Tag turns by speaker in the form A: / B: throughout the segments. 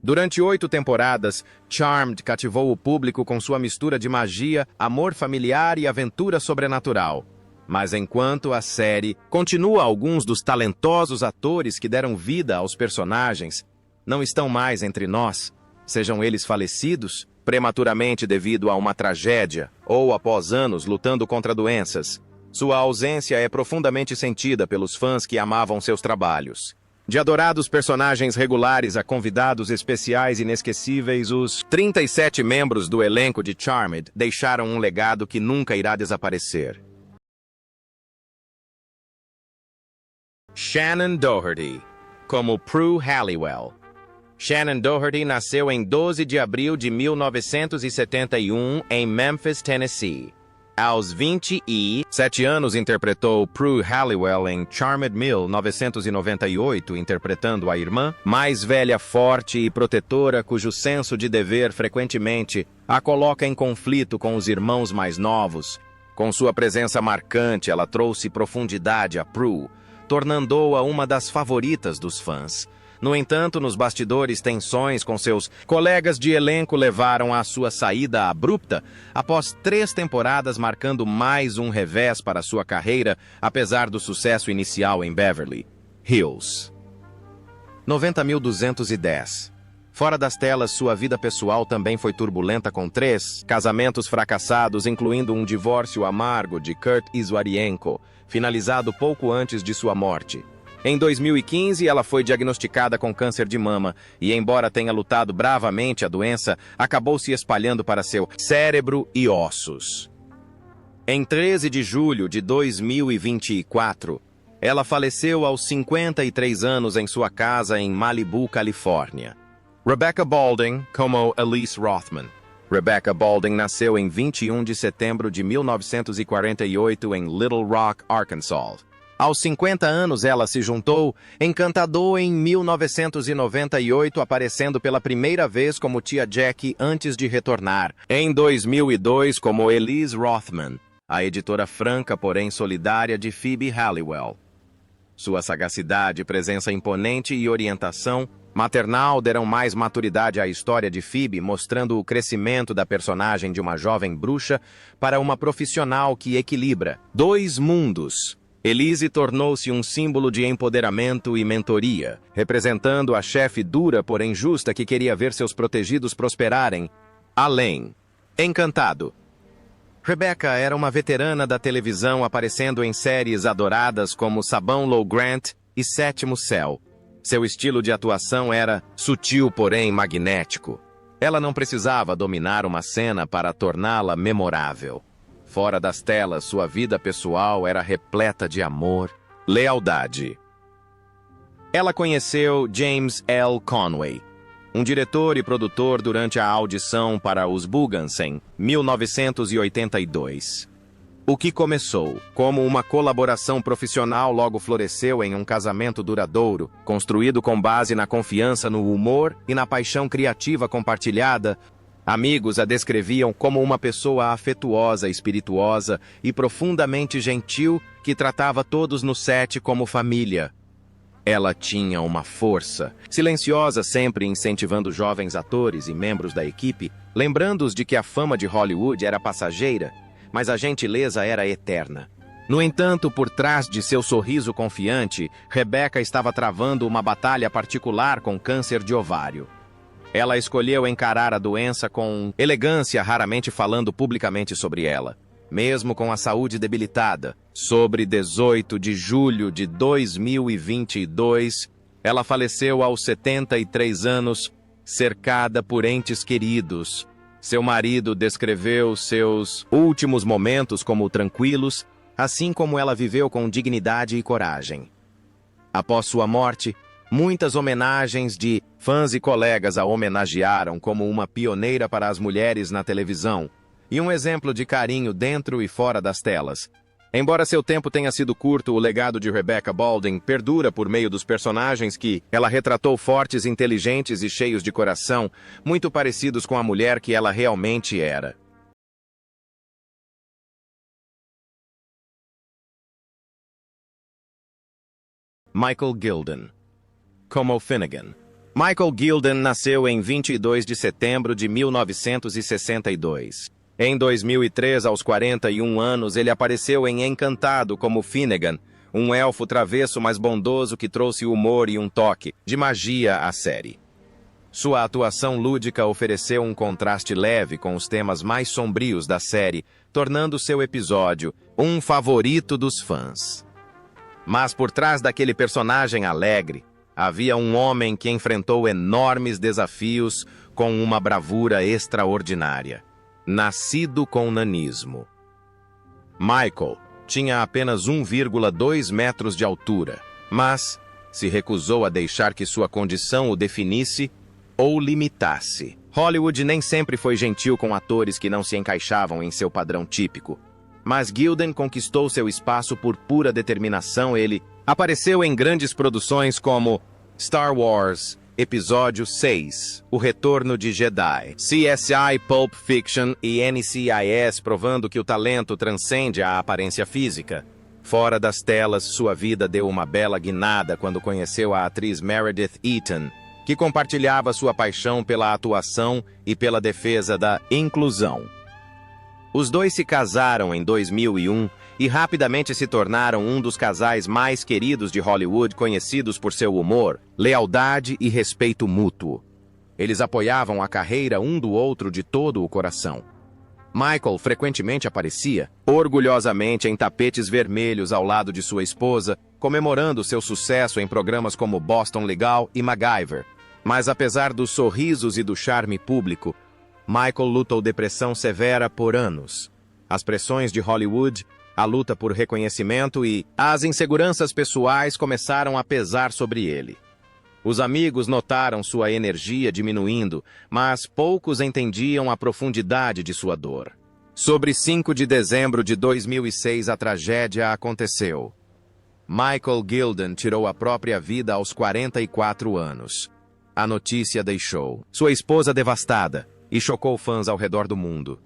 A: Durante 8 temporadas, Charmed cativou o público com sua mistura de magia, amor familiar e aventura sobrenatural. Mas enquanto a série continua, alguns dos talentosos atores que deram vida aos personagens não estão mais entre nós, sejam eles falecidos prematuramente devido a uma tragédia ou após anos lutando contra doenças. Sua ausência é profundamente sentida pelos fãs que amavam seus trabalhos. De adorados personagens regulares a convidados especiais inesquecíveis, os 37 membros do elenco de Charmed deixaram um legado que nunca irá desaparecer. Shannon Doherty, como Prue Halliwell. Shannon Doherty nasceu em 12 de abril de 1971 em Memphis, Tennessee. Aos 27 anos interpretou Prue Halliwell em Charmed 1998, interpretando a irmã, mais velha, forte e protetora, cujo senso de dever frequentemente a coloca em conflito com os irmãos mais novos. Com sua presença marcante, ela trouxe profundidade a Prue, tornando-a uma das favoritas dos fãs. No entanto, nos bastidores, tensões com seus colegas de elenco levaram à sua saída abrupta após 3 temporadas, marcando mais um revés para sua carreira, apesar do sucesso inicial em Beverly Hills. 90.210. Fora das telas, sua vida pessoal também foi turbulenta, com 3 casamentos fracassados, incluindo um divórcio amargo de Kurt Iswarienko, finalizado pouco antes de sua morte. Em 2015, ela foi diagnosticada com câncer de mama e, embora tenha lutado bravamente, a doença acabou se espalhando para seu cérebro e ossos. Em 13 de julho de 2024, ela faleceu aos 53 anos em sua casa em Malibu, Califórnia. Rebecca Balding, como Elise Rothman. Rebecca Balding nasceu em 21 de setembro de 1948 em Little Rock, Arkansas. Aos 50 anos, ela se juntou Encantador em 1998, aparecendo pela primeira vez como Tia Jackie antes de retornar em 2002 como Elise Rothman, a editora franca, porém solidária, de Phoebe Halliwell. Sua sagacidade, presença imponente e orientação maternal deram mais maturidade à história de Phoebe, mostrando o crescimento da personagem de uma jovem bruxa para uma profissional que equilibra 2 mundos. Elise tornou-se um símbolo de empoderamento e mentoria, representando a chefe dura, porém justa, que queria ver seus protegidos prosperarem. Além. Encantado. Rebecca era uma veterana da televisão, aparecendo em séries adoradas como Sabão Low Grant e Sétimo Céu. Seu estilo de atuação era sutil, porém magnético. Ela não precisava dominar uma cena para torná-la memorável. Fora das telas, sua vida pessoal era repleta de amor, lealdade. Ela conheceu James L. Conway, um diretor e produtor, durante a audição para Os Boogans em 1982. O que começou como uma colaboração profissional logo floresceu em um casamento duradouro, construído com base na confiança no humor e na paixão criativa compartilhada. Amigos a descreviam como uma pessoa afetuosa, espirituosa e profundamente gentil que tratava todos no set como família. Ela tinha uma força silenciosa, sempre incentivando jovens atores e membros da equipe, lembrando-os de que a fama de Hollywood era passageira, mas a gentileza era eterna. No entanto, por trás de seu sorriso confiante, Rebecca estava travando uma batalha particular com câncer de ovário. Ela escolheu encarar a doença com elegância, raramente falando publicamente sobre ela. Mesmo com a saúde debilitada, sobre 18 de julho de 2022, ela faleceu aos 73 anos, cercada por entes queridos. Seu marido descreveu seus últimos momentos como tranquilos, assim como ela viveu com dignidade e coragem. Após sua morte, muitas homenagens de fãs e colegas a homenagearam como uma pioneira para as mulheres na televisão e um exemplo de carinho dentro e fora das telas. Embora seu tempo tenha sido curto, o legado de Rebecca Balding perdura por meio dos personagens que ela retratou, fortes, inteligentes e cheios de coração, muito parecidos com a mulher que ela realmente era. Michael Gilden, como Finnegan. Michael Gilden nasceu em 22 de setembro de 1962. Em 2003, aos 41 anos, ele apareceu em Encantado como Finnegan, um elfo travesso mas bondoso que trouxe humor e um toque de magia à série. Sua atuação lúdica ofereceu um contraste leve com os temas mais sombrios da série, tornando seu episódio um favorito dos fãs. Mas por trás daquele personagem alegre, havia um homem que enfrentou enormes desafios com uma bravura extraordinária. Nascido com nanismo. Michael tinha apenas 1,2 metros de altura, mas se recusou a deixar que sua condição o definisse ou limitasse. Hollywood nem sempre foi gentil com atores que não se encaixavam em seu padrão típico. Mas Gilden conquistou seu espaço por pura determinação. Ele apareceu em grandes produções como Star Wars, Episódio 6, O Retorno de Jedi, CSI Pulp Fiction e NCIS, provando que o talento transcende a aparência física. Fora das telas, sua vida deu uma bela guinada quando conheceu a atriz Meredith Eaton, que compartilhava sua paixão pela atuação e pela defesa da inclusão. Os dois se casaram em 2001 e rapidamente se tornaram um dos casais mais queridos de Hollywood, conhecidos por seu humor, lealdade e respeito mútuo. Eles apoiavam a carreira um do outro de todo o coração. Michael frequentemente aparecia, orgulhosamente em tapetes vermelhos ao lado de sua esposa, comemorando seu sucesso em programas como Boston Legal e MacGyver. Mas apesar dos sorrisos e do charme público, Michael lutou depressão severa por anos. As pressões de Hollywood, a luta por reconhecimento e as inseguranças pessoais começaram a pesar sobre ele. Os amigos notaram sua energia diminuindo, mas poucos entendiam a profundidade de sua dor. Sobre 5 de dezembro de 2006, a tragédia aconteceu. Michael Gilden tirou a própria vida aos 44 anos. A notícia deixou sua esposa devastada e chocou fãs ao redor do mundo.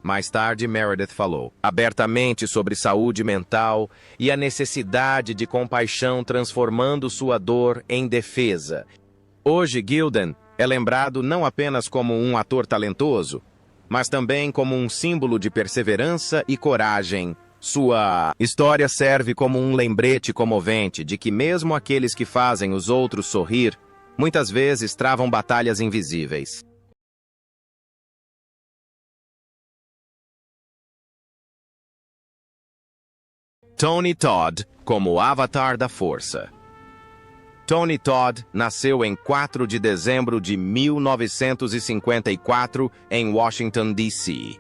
A: Mais tarde, Meredith falou abertamente sobre saúde mental e a necessidade de compaixão, transformando sua dor em defesa. Hoje, Gilden é lembrado não apenas como um ator talentoso, mas também como um símbolo de perseverança e coragem. Sua história serve como um lembrete comovente de que mesmo aqueles que fazem os outros sorrir, muitas vezes travam batalhas invisíveis. Tony Todd como o Avatar da Força. Tony Todd nasceu em 4 de dezembro de 1954 em Washington, D.C.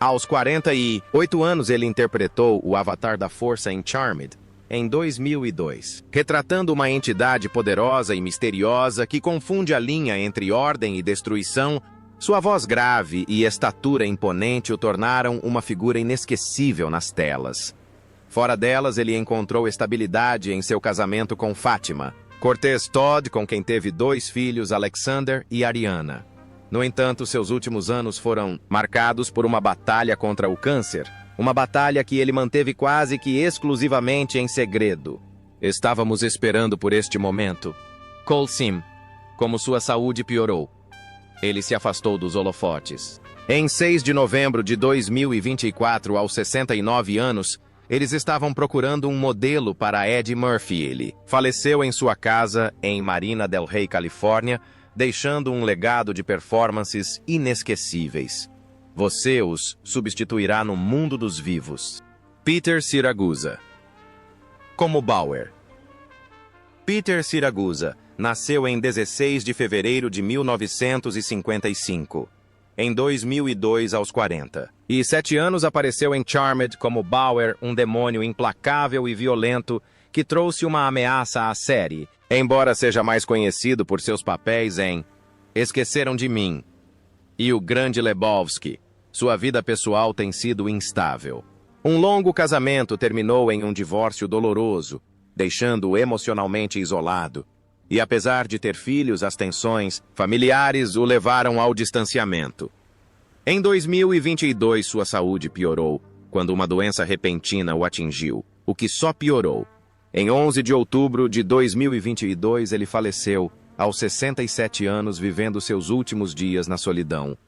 A: Aos 48 anos, ele interpretou o Avatar da Força em Charmed, em 2002, retratando uma entidade poderosa e misteriosa que confunde a linha entre ordem e destruição. Sua voz grave e estatura imponente o tornaram uma figura inesquecível nas telas. Fora delas, ele encontrou estabilidade em seu casamento com Fátima Cortez Todd, com quem teve 2 filhos, Alexander e Ariana. No entanto, seus últimos anos foram marcados por uma batalha contra o câncer, uma batalha que ele manteve quase que exclusivamente em segredo. Estávamos esperando por este momento. Cole Sim, como sua saúde piorou, ele se afastou dos holofotes. Em 6 de novembro de 2024, aos 69 anos, eles estavam procurando um modelo para Eddie Murphy. Ele faleceu em sua casa em Marina del Rey, Califórnia, deixando um legado de performances inesquecíveis. Você os substituirá no mundo dos vivos. Peter Siragusa. Como Bauer. Peter Siragusa nasceu em 16 de fevereiro de 1955. Em 2002, aos 47 anos, apareceu em Charmed como Bauer, um demônio implacável e violento que trouxe uma ameaça à série, embora seja mais conhecido por seus papéis em Esqueceram de Mim e O Grande Lebowski. Sua vida pessoal tem sido instável. Um longo casamento terminou em um divórcio doloroso, deixando-o emocionalmente isolado. E apesar de ter filhos, as tensões familiares o levaram ao distanciamento. Em 2022, sua saúde piorou, quando uma doença repentina o atingiu, o que só piorou. Em 11 de outubro de 2022, ele faleceu, aos 67 anos, vivendo seus últimos dias na solidão.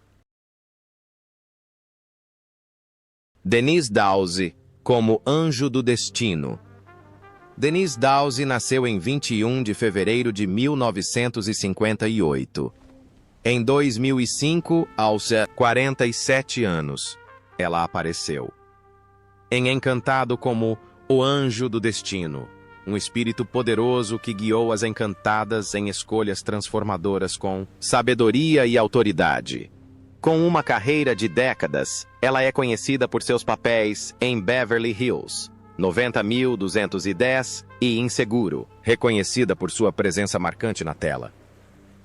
A: Denise Dowse, como Anjo do Destino. Denise Dowse nasceu em 21 de fevereiro de 1958. Em 2005, aos 47 anos, ela apareceu em Encantado como o Anjo do Destino, um espírito poderoso que guiou as encantadas em escolhas transformadoras com sabedoria e autoridade. Com uma carreira de décadas, ela é conhecida por seus papéis em Beverly Hills 90.210 e Inseguro, reconhecida por sua presença marcante na tela.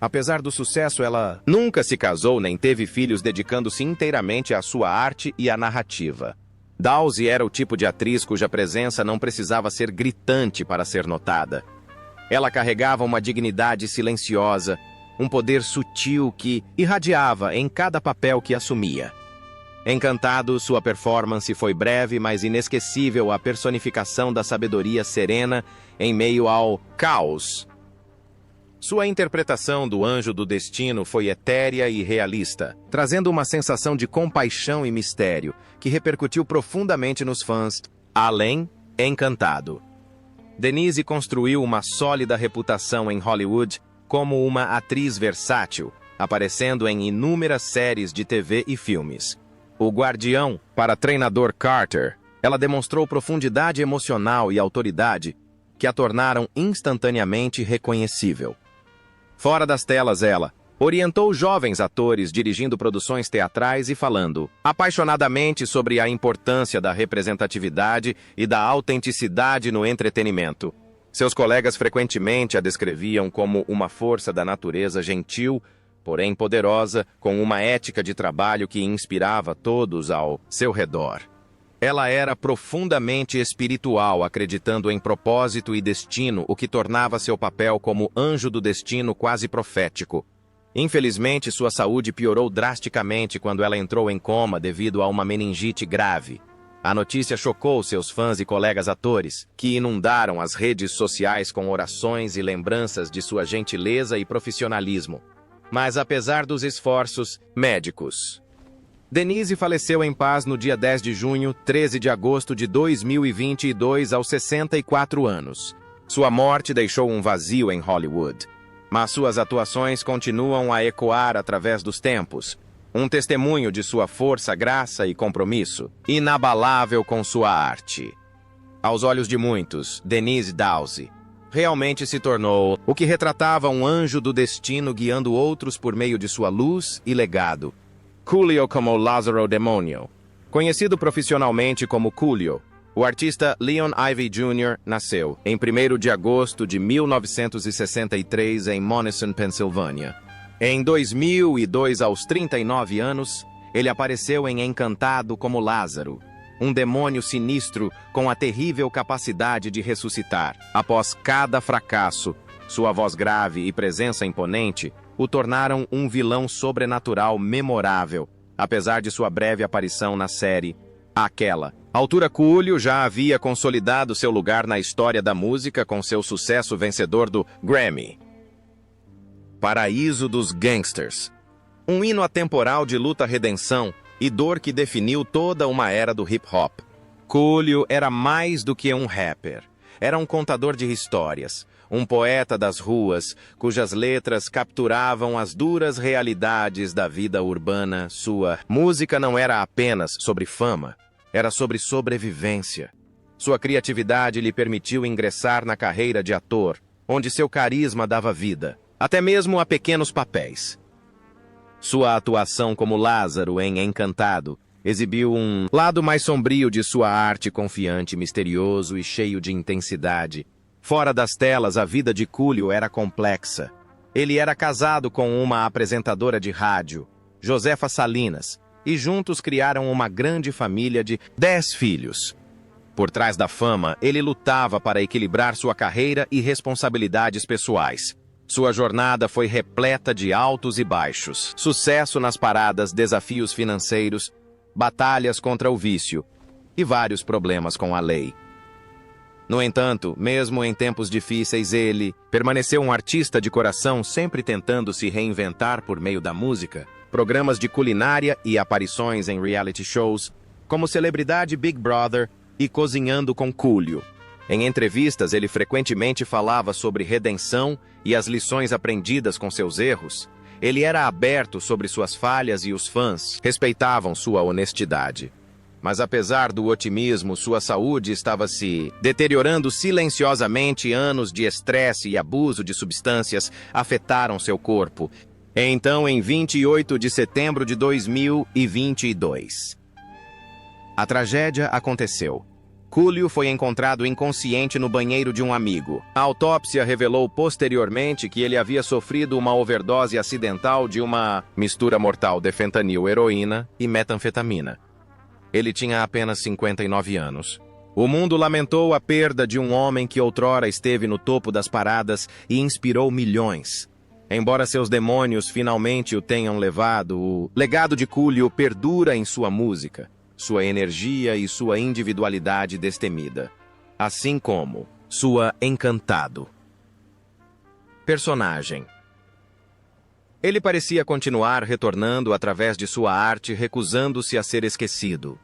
A: Apesar do sucesso, ela nunca se casou nem teve filhos, dedicando-se inteiramente à sua arte e à narrativa. Dowse era o tipo de atriz cuja presença não precisava ser gritante para ser notada. Ela carregava uma dignidade silenciosa, um poder sutil que irradiava em cada papel que assumia. Encantado, sua performance foi breve, mas inesquecível, a personificação da sabedoria serena em meio ao caos. Sua interpretação do Anjo do Destino foi etérea e realista, trazendo uma sensação de compaixão e mistério, que repercutiu profundamente nos fãs, além Encantado. Denise construiu uma sólida reputação em Hollywood como uma atriz versátil, aparecendo em inúmeras séries de TV e filmes. O Guardião, para treinador Carter, ela demonstrou profundidade emocional e autoridade que a tornaram instantaneamente reconhecível. Fora das telas, ela orientou jovens atores dirigindo produções teatrais e falando apaixonadamente sobre a importância da representatividade e da autenticidade no entretenimento. Seus colegas frequentemente a descreviam como uma força da natureza gentil, porém poderosa, com uma ética de trabalho que inspirava todos ao seu redor. Ela era profundamente espiritual, acreditando em propósito e destino, o que tornava seu papel como Anjo do Destino quase profético. Infelizmente, sua saúde piorou drasticamente quando ela entrou em coma devido a uma meningite grave. A notícia chocou seus fãs e colegas atores, que inundaram as redes sociais com orações e lembranças de sua gentileza e profissionalismo. Mas apesar dos esforços médicos, Denise faleceu em paz no dia 10 de junho, 13 de agosto de 2022, aos 64 anos. Sua morte deixou um vazio em Hollywood, mas suas atuações continuam a ecoar através dos tempos, um testemunho de sua força, graça e compromisso, inabalável com sua arte. Aos olhos de muitos, Denise Dowse realmente se tornou o que retratava um anjo do destino guiando outros por meio de sua luz e legado. Coolio como Lázaro Demônio. Conhecido profissionalmente como Coolio, o artista Leon Ivey Jr. nasceu em 1º de agosto de 1963 em Monessen, Pensilvânia. Em 2002, aos 39 anos, ele apareceu em Encantado como Lázaro, um demônio sinistro com a terrível capacidade de ressuscitar. Após cada fracasso, sua voz grave e presença imponente o tornaram um vilão sobrenatural memorável, apesar de sua breve aparição na série Aquela. À altura, Coolio já havia consolidado seu lugar na história da música com seu sucesso vencedor do Grammy. Paraíso dos Gangsters. Um hino atemporal de luta, redenção e dor que definiu toda uma era do hip-hop. Coolio era mais do que um rapper. Era um contador de histórias, um poeta das ruas, cujas letras capturavam as duras realidades da vida urbana. Sua música não era apenas sobre fama, era sobre sobrevivência. Sua criatividade lhe permitiu ingressar na carreira de ator, onde seu carisma dava vida, até mesmo a pequenos papéis. Sua atuação como Lázaro em Encantado exibiu um lado mais sombrio de sua arte, confiante, misterioso e cheio de intensidade. Fora das telas, a vida de Coolio era complexa. Ele era casado com uma apresentadora de rádio, Josefa Salinas, e juntos criaram uma grande família de 10 filhos. Por trás da fama, ele lutava para equilibrar sua carreira e responsabilidades pessoais. Sua jornada foi repleta de altos e baixos, sucesso nas paradas, desafios financeiros, batalhas contra o vício e vários problemas com a lei. No entanto, mesmo em tempos difíceis, ele permaneceu um artista de coração, sempre tentando se reinventar por meio da música, programas de culinária e aparições em reality shows, como celebridade Big Brother e Cozinhando com Coolio. Em entrevistas, ele frequentemente falava sobre redenção e as lições aprendidas com seus erros. Ele era aberto sobre suas falhas e os fãs respeitavam sua honestidade. Mas apesar do otimismo, sua saúde estava se deteriorando silenciosamente. Anos de estresse e abuso de substâncias afetaram seu corpo. Então, em 28 de setembro de 2022, a tragédia aconteceu. Coolio foi encontrado inconsciente no banheiro de um amigo. A autópsia revelou posteriormente que ele havia sofrido uma overdose acidental de uma mistura mortal de fentanil, heroína e metanfetamina. Ele tinha apenas 59 anos. O mundo lamentou a perda de um homem que outrora esteve no topo das paradas e inspirou milhões. Embora seus demônios finalmente o tenham levado, o legado de Coolio perdura em sua música, sua energia e sua individualidade destemida, assim como sua Encantado. Personagem. Ele parecia continuar retornando através de sua arte, recusando-se a ser esquecido.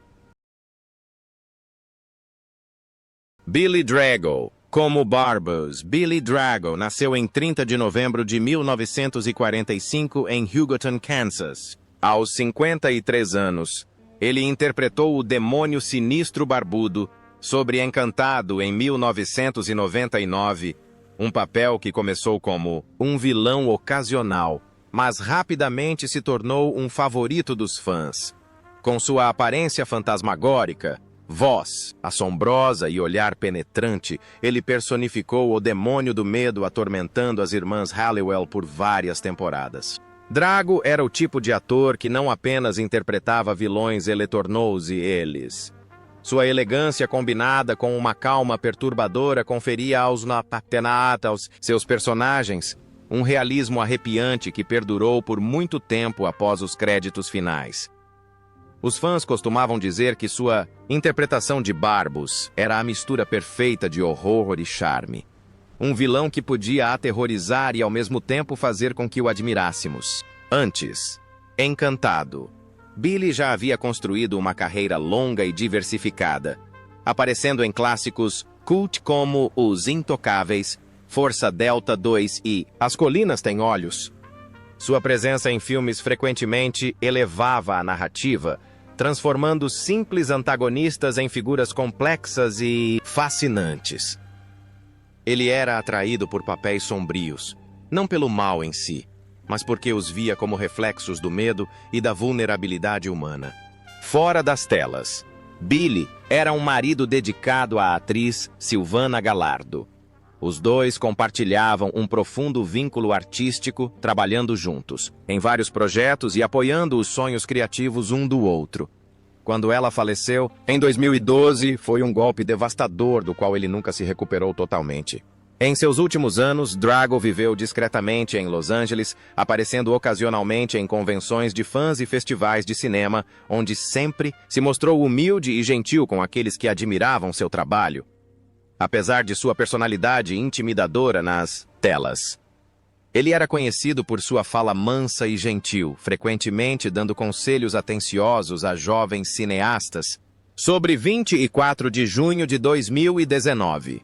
A: Billy Drago. Como Barbos, Billy Drago nasceu em 30 de novembro de 1945 em Hugoton, Kansas. Aos 53 anos, ele interpretou o demônio sinistro barbudo sobre Encantado em 1999, um papel que começou como um vilão ocasional, mas rapidamente se tornou um favorito dos fãs. Com sua aparência fantasmagórica, voz assombrosa e olhar penetrante, ele personificou o demônio do medo atormentando as irmãs Halliwell por várias temporadas. Drago era o tipo de ator que não apenas interpretava vilões, ele tornou-se eles. Sua elegância combinada com uma calma perturbadora conferia aos seus personagens um realismo arrepiante que perdurou por muito tempo após os créditos finais. Os fãs costumavam dizer que sua interpretação de Barbos era a mistura perfeita de horror e charme. Um vilão que podia aterrorizar e ao mesmo tempo fazer com que o admirássemos. Antes, Encantado, Billy já havia construído uma carreira longa e diversificada, aparecendo em clássicos cult como Os Intocáveis, Força Delta 2 e As Colinas Têm Olhos. Sua presença em filmes frequentemente elevava a narrativa, transformando simples antagonistas em figuras complexas e fascinantes. Ele era atraído por papéis sombrios, não pelo mal em si, mas porque os via como reflexos do medo e da vulnerabilidade humana. Fora das telas, Billy era um marido dedicado à atriz Silvana Gallardo. Os dois compartilhavam um profundo vínculo artístico, trabalhando juntos, em vários projetos e apoiando os sonhos criativos um do outro. Quando ela faleceu, em 2012, foi um golpe devastador do qual ele nunca se recuperou totalmente. Em seus últimos anos, Drago viveu discretamente em Los Angeles, aparecendo ocasionalmente em convenções de fãs e festivais de cinema, onde sempre se mostrou humilde e gentil com aqueles que admiravam seu trabalho. Apesar de sua personalidade intimidadora nas telas, ele era conhecido por sua fala mansa e gentil, frequentemente dando conselhos atenciosos a jovens cineastas. Sobre 24 de junho de 2019,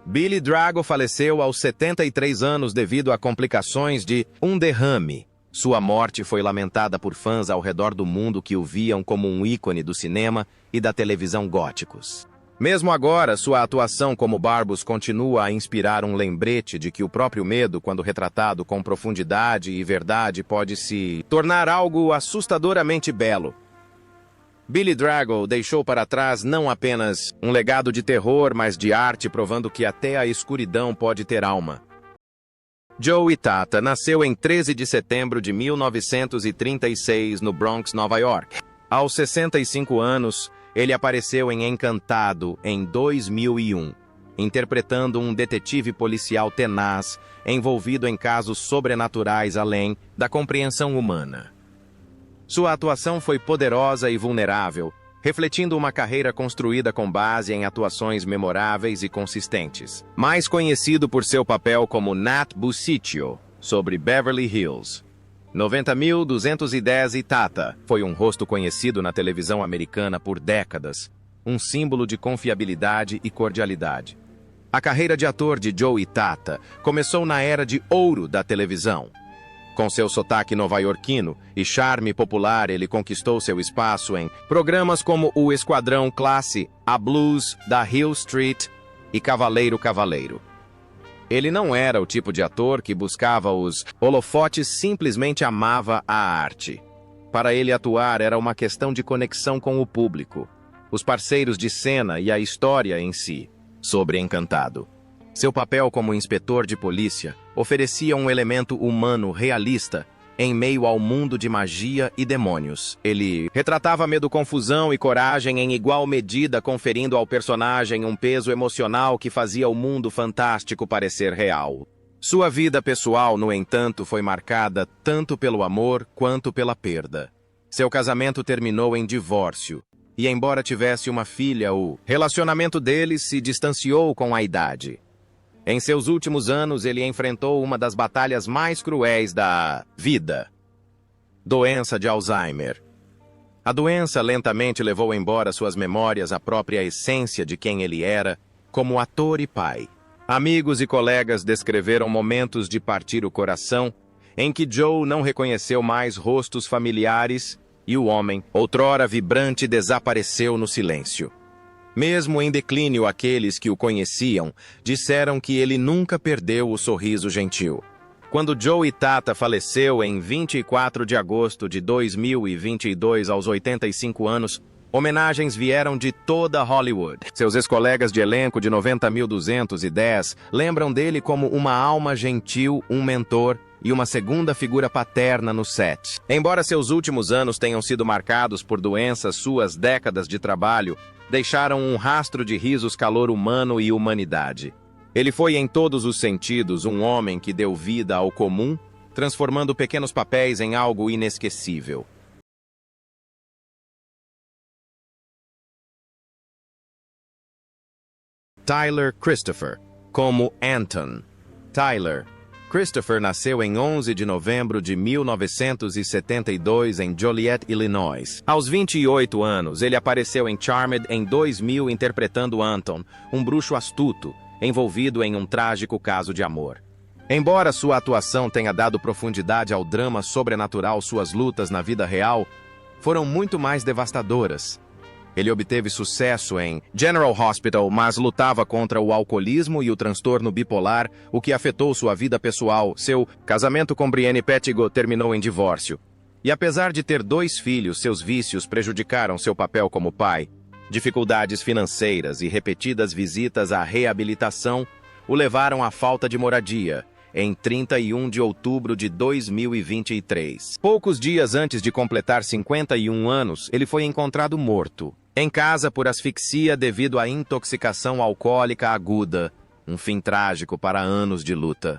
A: Billy Drago faleceu aos 73 anos devido a complicações de um derrame. Sua morte foi lamentada por fãs ao redor do mundo que o viam como um ícone do cinema e da televisão góticos. Mesmo agora, sua atuação como Barbos continua a inspirar um lembrete de que o próprio medo, quando retratado com profundidade e verdade, pode se tornar algo assustadoramente belo. Billy Drago deixou para trás não apenas um legado de terror, mas de arte, provando que até a escuridão pode ter alma. Joey Tata nasceu em 13 de setembro de 1936 no Bronx, Nova York. Aos 65 anos, ele apareceu em Encantado em 2001, interpretando um detetive policial tenaz envolvido em casos sobrenaturais além da compreensão humana. Sua atuação foi poderosa e vulnerável, refletindo uma carreira construída com base em atuações memoráveis e consistentes. Mais conhecido por seu papel como Nat Busicchio, sobre Beverly Hills. 90.210 e Tata foi um rosto conhecido na televisão americana por décadas, um símbolo de confiabilidade e cordialidade. A carreira de ator de Joe Itata começou na era de ouro da televisão. Com seu sotaque nova-iorquino e charme popular, ele conquistou seu espaço em programas como o Esquadrão Classe, A Blues, da Hill Street e Cavaleiro Cavaleiro. Ele não era o tipo de ator que buscava os holofotes, simplesmente amava a arte. Para ele, atuar era uma questão de conexão com o público, os parceiros de cena e a história em si. Sobre Encantado. Seu papel como inspetor de polícia oferecia um elemento humano realista em meio ao mundo de magia e demônios. Ele retratava medo, confusão e coragem em igual medida, conferindo ao personagem um peso emocional que fazia o mundo fantástico parecer real. Sua vida pessoal, no entanto, foi marcada tanto pelo amor quanto pela perda. Seu casamento terminou em divórcio, e embora tivesse uma filha, o relacionamento deles se distanciou com a idade. Em seus últimos anos, ele enfrentou uma das batalhas mais cruéis da vida: doença de Alzheimer. A doença lentamente levou embora suas memórias, a própria essência de quem ele era, como ator e pai. Amigos e colegas descreveram momentos de partir o coração, em que Joe não reconheceu mais rostos familiares e o homem, outrora vibrante, desapareceu no silêncio. Mesmo em declínio, aqueles que o conheciam disseram que ele nunca perdeu o sorriso gentil. Quando Joe Itata faleceu em 24 de agosto de 2022, aos 85 anos, homenagens vieram de toda Hollywood. Seus ex-colegas de elenco de 90.210 lembram dele como uma alma gentil, um mentor e uma segunda figura paterna no set. Embora seus últimos anos tenham sido marcados por doenças, suas décadas de trabalho deixaram um rastro de risos, calor humano e humanidade. Ele foi, em todos os sentidos, um homem que deu vida ao comum, transformando pequenos papéis em algo inesquecível. Tyler Christopher, como Anton. Tyler Christopher nasceu em 11 de novembro de 1972 em Joliet, Illinois. Aos 28 anos, ele apareceu em Charmed em 2000 interpretando Anton, um bruxo astuto, envolvido em um trágico caso de amor. Embora sua atuação tenha dado profundidade ao drama sobrenatural, suas lutas na vida real foram muito mais devastadoras. Ele obteve sucesso em General Hospital, mas lutava contra o alcoolismo e o transtorno bipolar, o que afetou sua vida pessoal. Seu casamento com Brienne Pettigo terminou em divórcio. E apesar de ter 2 filhos, seus vícios prejudicaram seu papel como pai. Dificuldades financeiras e repetidas visitas à reabilitação o levaram à falta de moradia, em 31 de outubro de 2023. Poucos dias antes de completar 51 anos, ele foi encontrado morto em casa por asfixia devido à intoxicação alcoólica aguda, um fim trágico para anos de luta.